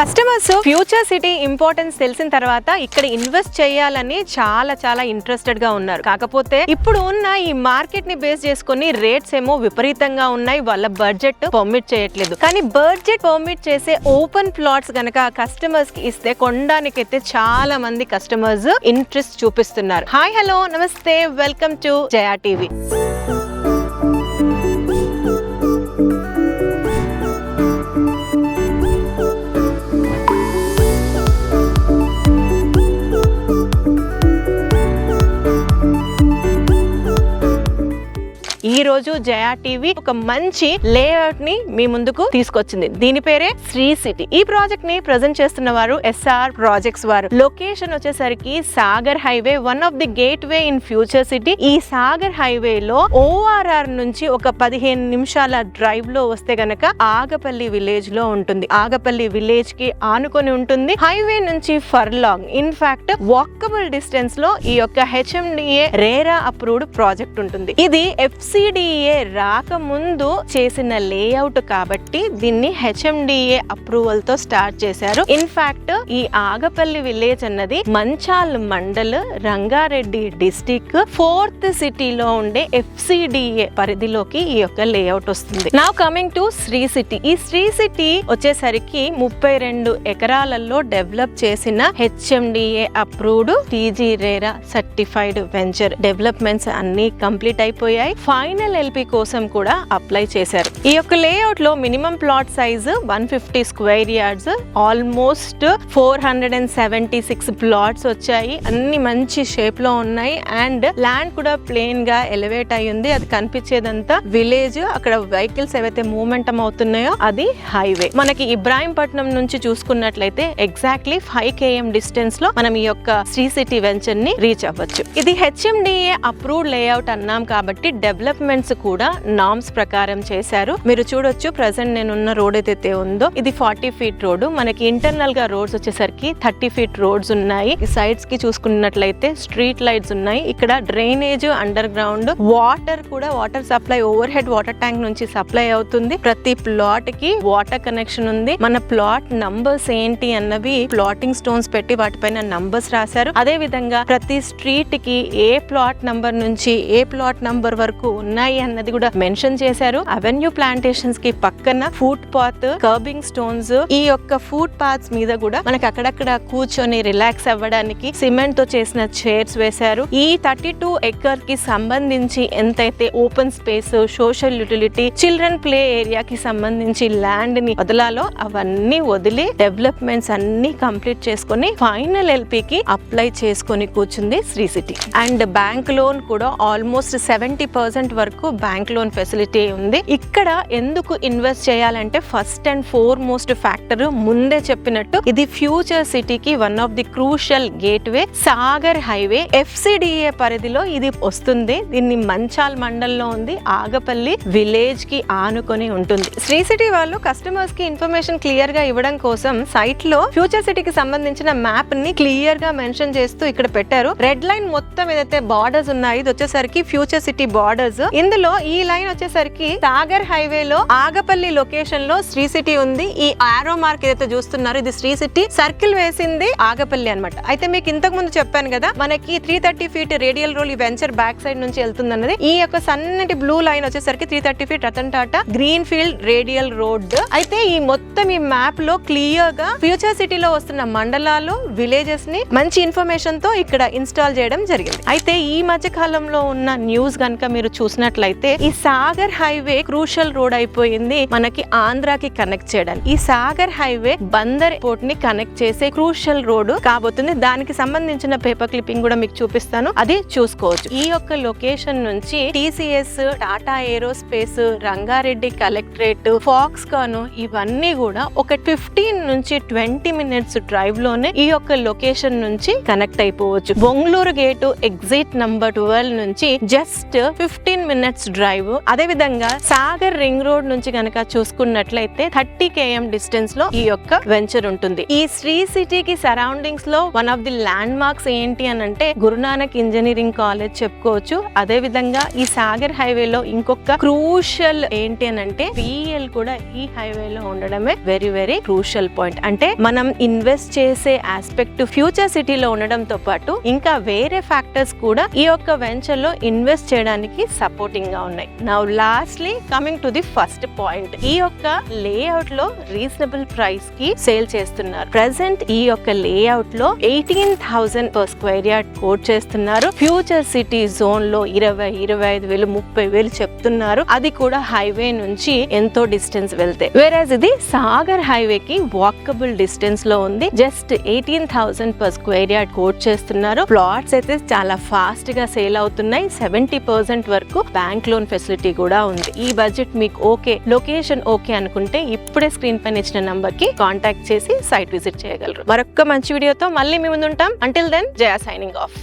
Customers future city importance తెలిసిన తర్వాత ఇక్కడ ఇన్వెస్ట్ చేయాలని చాలా ఇంట్రెస్టెడ్ గా ఉన్నారు. కాకపోతే ఇప్పుడు ఉన్న ఈ మార్కెట్ ని బేస్ చేసుకుని రేట్స్ ఏమో విపరీతంగా ఉన్నాయి. వాళ్ళ బడ్జెట్ పర్మిట్ చేయట్లేదు. కానీ బడ్జెట్ పర్మిట్ చేసే ఓపెన్ ప్లాట్స్ గనక కస్టమర్స్ కి ఇస్తే కొనడానికైతే చాలా మంది కస్టమర్స్ ఇంట్రెస్ట్ చూపిస్తున్నారు. హాయ్ హలో నమస్తే, వెల్కమ్ టు జయా టీవీ. ఈ రోజు జయా టీవీ ఒక మంచి లేఅవుట్ ని మీ ముందుకు తీసుకొచ్చింది. దీని పేరే శ్రీ సిటీ. ఈ ప్రాజెక్ట్ ని ప్రెజెంట్ చేస్తున్న వారు ఎస్ఆర్ ప్రాజెక్ట్స్ వారు. లొకేషన్ వచ్చేసరికి Sagar highway, one of the gate way in future city. ఈ సాగర్ హైవే లో ORR నుంచి ఒక 15 నిమిషాల డ్రైవ్ లో వస్తే గనక ఆగపల్లి విలేజ్ లో ఉంటుంది. ఆగపల్లి విలేజ్ కి ఆనుకొని ఉంటుంది. హైవే నుంచి ఫర్లాంగ్, ఇన్ఫాక్ట్ వాకబుల్ డిస్టెన్స్ లో ఈ యొక్క HMDA రేరా అప్రూవ్డ్ ప్రాజెక్ట్ ఉంటుంది. ఇది FCDA రాకముందు చేసిన లేఅవుట్ కాబట్టి దీన్ని HMDA అప్రూవల్ తో స్టార్ట్ చేశారు. ఇన్ఫాక్ట్ ఈ ఆగపల్లి విలేజ్ అన్నది మంచాల్ మండల్, రంగారెడ్డి డిస్టిక్ 4th సిటీలో ఉండే FCDA పరిధిలోకి ఈ యొక్క లేఅవుట్ వస్తుంది. Now coming to Sri city. ఈ శ్రీ సిటీ వచ్చేసరికి 32 ఎకరాలలో డెవలప్ చేసిన HMDA approved TG RERA certified venture. Developments అన్ని కంప్లీట్ అయిపోయాయి. ఫైనల్ LP కోసం కూడా అప్లై చేశారు. ఈ యొక్క లేఅవుట్ లో minimum plot size 150 square yards, almost 476 plots వచ్చాయి. అన్ని మంచి షేప్ లో ఉన్నాయి అండ్ ల్యాండ్ కూడా ప్లేన్ గా ఎలివేట్ అయి ఉంది. అది కనిపించేదంతా విలేజ్. అక్కడ వెహికల్స్ ఏవైతే మూవ్మెంట్ అవుతున్నాయో అది హైవే. మనకి ఇబ్రాహీంపట్నం నుంచి చూసుకున్నట్లయితే ఎగ్జాక్ట్లీ 5 km డిస్టెన్స్ లో మనం ఈ యొక్క శ్రీ సిటీ వెంచర్ ని రీచ్ అవ్వచ్చు. ఇది HMDA అప్రూవ్డ్ లేఅవుట్ అన్నాం కాబట్టి డెవలప్మెంట్స్ కూడా నార్మ్స్ ప్రకారం చేశారు. మీరు చూడొచ్చు ప్రెసెంట్ నేనున్న రోడ్ ఏదైతే ఉందో ఇది 40 ఫీట్ రోడ్. మనకి ఇంటర్నల్ గా రోడ్స్ వచ్చేసరికి 30 ఫీట్ రోడ్స్ ఉన్నాయి. ఈ సైడ్స్ కి చూసుకున్నట్లయితే స్ట్రీట్ లైట్స్ ఉన్నాయి. ఇక్కడ డ్రైనేజ్, అండర్ గ్రౌండ్ వాటర్ కూడా, water supply over head water tank నుంచి సప్లై అవుతుంది. ప్రతి ప్లాట్ కి వాటర్ కనెక్షన్ ఉంది. మన ప్లాట్ నంబర్స్ ఏంటి అన్నవి ప్లాటింగ్ స్టోన్స్ పెట్టి వాటిపైన నంబర్స్ రాశారు. అదే విధంగా ప్రతి స్ట్రీట్ కి ఏ ప్లాట్ నంబర్ నుంచి ఏ ప్లాట్ నంబర్ వరకు ఉన్నాయి అన్నది కూడా మెన్షన్ చేశారు. అవెన్యూ ప్లాంటేషన్స్ కి పక్కన ఫుట్ పాత్, కర్బింగ్ స్టోన్స్, ఈ యొక్క ఫుట్ పాత్స్ మీద కూడా మనకి అక్కడక్కడ కూర్చొని రిలాక్స్ అవ్వడానికి సిమెంట్ తో చేసిన చైర్స్ వేశారు. ఈ 32 ఎకర్ కి సంబంధించి ఎంతైతే open space, social utility, children play area కి సంబంధించి ల్యాండ్ ని వదలాలో అవన్నీ వదిలి డెవలప్మెంట్స్ అన్ని కంప్లీట్ చేసుకుని ఫైనల్ LP కి అప్లై చేసుకుని కూర్చుంది Sri city. And bank loan కూడా ఆల్మోస్ట్ 70% వరకు బ్యాంక్ లోన్ ఫెసిలిటీ ఉంది. ఇక్కడ ఎందుకు ఇన్వెస్ట్ చేయాలంటే ఫస్ట్ అండ్ ఫోర్మోస్ట్ ఫ్యాక్టర్ ముందే చెప్పినట్టు ఇది ఫ్యూచర్ సిటీకి one of the crucial gate way. Sagar highway FCDA పరిధిలో ఇది వస్తుంది. దీన్ని మంచాల్ మండల్లో ఉంది. ఆగపల్లి విలేజ్ కి ఆనుకొని ఉంటుంది. శ్రీ సిటీ వాళ్ళు కస్టమర్స్ కి ఇన్ఫర్మేషన్ క్లియర్ గా ఇవ్వడం కోసం సైట్ లో ఫ్యూచర్ సిటీకి సంబంధించిన మ్యాప్ ని క్లియర్ గా మెన్షన్ చేస్తూ ఇక్కడ పెట్టారు. రెడ్ లైన్ మొత్తం ఏదైతే బార్డర్స్ ఉన్నాయి ఇది వచ్చేసరికి ఫ్యూచర్ సిటీ బార్డర్స్. ఇందులో ఈ లైన్ వచ్చేసరికి సాగర్ హైవే లో ఆగపల్లి లొకేషన్ లో శ్రీ సిటీ ఉంది. ఈ ఆరో మార్క్ ఏదైతే చూస్తున్నారు ఇది శ్రీ సిటీ. సర్కిల్ వేసింది ఆగపల్లి అన్నమాట. అయితే మీకు ఇంతకు ముందు చెప్పాను కదా మనకి 330 ఫీట్ రేడియల్ రోడ్ ఈ వెంచర్ బ్యాక్ సైడ్ నుంచి వెళ్తుంది అన్నది. ఈ యొక్క సన్నటి బ్లూ లైన్ వచ్చేసరికి 330 feet Ratan Tata green field radial road. అయితే ఈ మొత్తం ఈ మ్యాప్ లో క్లియర్ గా ఫ్యూచర్ సిటీలో వస్తున్న మండలాలు, విలేజెస్ ని మంచి ఇన్ఫర్మేషన్ తో ఇక్కడ ఇన్స్టాల్ చేయడం జరిగింది. అయితే ఈ మధ్య కాలంలో ఉన్న న్యూస్ గనుక మీరు చూసినట్లయితే ఈ సాగర్ హైవే క్రూషియల్ రోడ్ అయిపోయింది మనకి ఆంధ్రాకి కనెక్ట్ చేయడానికి. ఈ సాగర్ హైవే బందర్ పోర్ట్ ని కనెక్ట్ చేసే క్రూషియల్ రోడ్ కాబోతుంది. దానికి సంబంధించిన పేపర్ క్లిప్పింగ్ కూడా మీకు చూపిస్తాను, అది చూసుకోవచ్చు. ఈ యొక్క లొకేషన్ నుంచి TCS, Tata aerospace, Rangareddy collectorate, Foxconn ఇవన్నీ కూడా ఒక 15 నుంచి 20 మినిట్స్ డ్రైవ్ లోనే ఈ యొక్క లొకేషన్ నుంచి కనెక్ట్ అయిపోవచ్చు. బొంగళూరు గేటు ఎగ్జిట్ నంబర్ 12 నుంచి జస్ట్ 15 minutes డ్రైవ్. అదే విధంగా సాగర్ రింగ్ రోడ్ నుంచి కనుక చూసుకున్నట్లయితే 30 km డిస్టెన్స్ లో ఈ యొక్క వెంచర్ ఉంటుంది. ఈ శ్రీ సిటీకి సరౌండింగ్స్ లో one of the land marks ఏంటి అని అంటే గురునానక్ ఇంజనీరింగ్ కాలేజ్ చెప్పుకోవచ్చు. అదే విధంగా ఈ సాగర్ హైవే లో ఇంకొక క్రూషల్ ఏంటి అని అంటే PEL కూడా ఈ హైవే లో ఉండడమే వెరీ వెరీ క్రూషల్ పాయింట్. అంటే మనం ఇన్వెస్ట్ చేసే ఆస్పెక్ట్ ఫ్యూచర్ సిటీలో ఉండడంతో పాటు ఇంకా వేరే ఫ్యాక్టర్స్ కూడా ఈ యొక్క వెంచర్ లో ఇన్వెస్ట్ చేయడానికి సపోర్టింగ్ గా ఉన్నాయి. Now lastly coming to the first point, ఈ యొక్క లేఅవుట్ లో రీజనబుల్ ప్రైస్ కి సేల్ చేస్తున్నారు. ప్రెసెంట్ ఈ యొక్క లేఅవుట్ లో 18,000 per square yard కోట్ చేస్తున్నారు. ఫ్యూచర్ సిటీ జోన్ లో 20-25,000 30,000 చెప్తున్నారు. అది కూడా హైవే నుంచి ఎంతో డిస్టెన్స్ వెళ్తే. వేరేజ్ ఇది సాగర్ హైవే కి వాకబుల్ డిస్టెన్స్ లో ఉంది. Just 18,000 per square yard quote చేస్తున్నారు. ప్లాట్స్ అయితే చాలా ఫాస్ట్ గా సేల్ అవుతున్నాయి. 70% వరకు బ్యాంక్ లోన్ ఫెసిలిటీ కూడా ఉంది. ఈ బడ్జెట్ మీకు ఓకే, లొకేషన్ ఓకే అనుకుంటే ఇప్పుడే స్క్రీన్ పైన ఇచ్చిన నంబర్ కి కాంటాక్ట్ చేసి సైట్ విజిట్ చేయగలరు. మరొక మంచి వీడియోతో మళ్ళీ మీ ముందు ఉంటాం. అంటిల్ దెన్, జయ సైనింగ్ ఆఫ్.